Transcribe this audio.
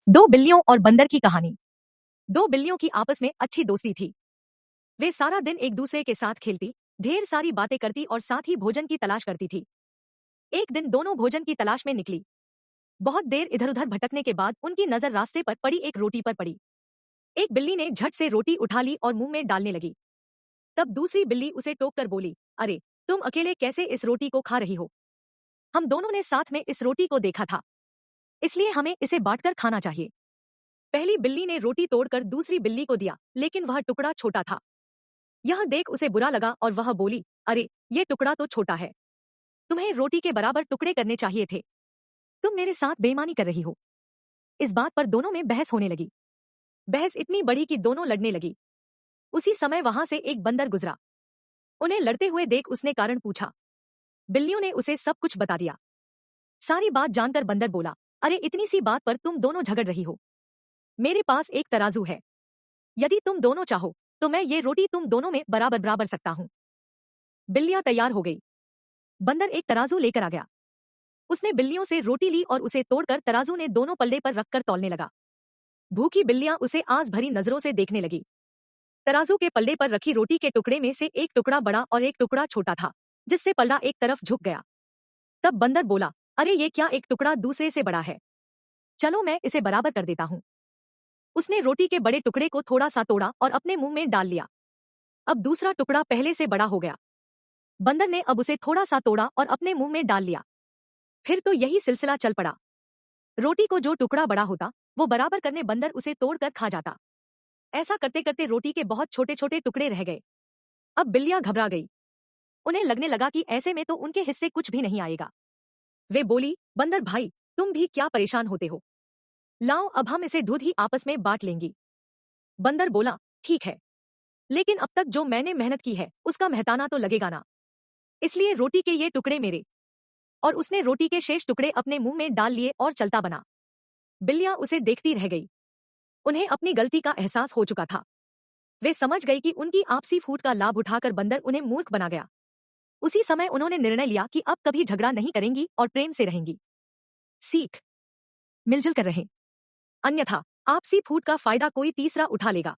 दो बिल्लियों और बंदर की कहानी। दो बिल्लियों की आपस में अच्छी दोस्ती थी। वे सारा दिन एक दूसरे के साथ खेलती, ढेर सारी बातें करती और साथ ही भोजन की तलाश करती थी। एक दिन दोनों भोजन की तलाश में निकली। बहुत देर इधर उधर भटकने के बाद उनकी नजर रास्ते पर पड़ी एक रोटी पर पड़ी। एक बिल्ली ने झट से रोटी उठा ली और मुंह में डालने लगी। तब दूसरी बिल्ली उसे टोक कर बोली, अरे, तुम अकेले कैसे इस रोटी को खा रही हो? हम दोनों ने साथ में इस रोटी को देखा था, इसलिए हमें इसे बांटकर खाना चाहिए। पहली बिल्ली ने रोटी तोड़कर दूसरी बिल्ली को दिया, लेकिन वह टुकड़ा छोटा था। यह देख उसे बुरा लगा और वह बोली, अरे, ये टुकड़ा तो छोटा है। तुम्हें रोटी के बराबर टुकड़े करने चाहिए थे। तुम मेरे साथ बेईमानी कर रही हो। इस बात पर दोनों में बहस होने लगी। बहस इतनी बड़ी कि दोनों लड़ने लगी। उसी समय वहां से एक बंदर गुजरा। उन्हें लड़ते हुए देख उसने कारण पूछा। बिल्लियों ने उसे सब कुछ बता दिया। सारी बात जानकर बंदर बोला, अरे, इतनी सी बात पर तुम दोनों झगड़ रही हो। मेरे पास एक तराजू है। यदि तुम दोनों चाहो तो मैं ये रोटी तुम दोनों में बराबर बराबर सकता हूँ। बिल्लियां तैयार हो गई। बंदर एक तराजू लेकर आ गया। उसने बिल्लियों से रोटी ली और उसे तोड़कर तराजू ने दोनों पल्ले पर रखकर तौलने लगा। भूखी बिल्लियां उसे आस भरी नजरों से देखने लगी। तराजू के पल्ले पर रखी रोटी के टुकड़े में से एक टुकड़ा बड़ा और एक टुकड़ा छोटा था, जिससे पल्ला एक तरफ झुक गया। तब बंदर बोला, अरे, ये क्या, एक टुकड़ा दूसरे से बड़ा है। चलो मैं इसे बराबर कर देता हूँ। उसने रोटी के बड़े टुकड़े को थोड़ा सा तोड़ा और अपने मुंह में डाल लिया। अब दूसरा टुकड़ा पहले से बड़ा हो गया। बंदर ने अब उसे थोड़ा सा तोड़ा और अपने मुंह में डाल लिया। फिर तो यही सिलसिला चल पड़ा। रोटी को जो टुकड़ा बड़ा होता, वो बराबर करने बंदर उसे तोड़कर खा जाता। ऐसा करते करते रोटी के बहुत छोटे छोटे टुकड़े रह गए। अब बिल्लियां घबरा गई। उन्हें लगने लगा कि ऐसे में तो उनके हिस्से कुछ भी नहीं आएगा। वे बोली, बंदर भाई, तुम भी क्या परेशान होते हो? लाओ, अब हम इसे दूध ही आपस में बांट लेंगी। बंदर बोला, ठीक है, लेकिन अब तक जो मैंने मेहनत की है उसका मेहताना तो लगेगा ना। इसलिए रोटी के ये टुकड़े मेरे। और उसने रोटी के शेष टुकड़े अपने मुंह में डाल लिए और चलता बना। बिल्लियां उसे देखती रह गई। उन्हें अपनी गलती का एहसास हो चुका था। वे समझ गई कि उनकी आपसी फूट का लाभ उठाकर बंदर उन्हें मूर्ख बना गया। उसी समय उन्होंने निर्णय लिया कि अब कभी झगड़ा नहीं करेंगी और प्रेम से रहेंगी। सीख, मिलजुल कर रहें, अन्यथा आपसी फूट का फायदा कोई तीसरा उठा लेगा।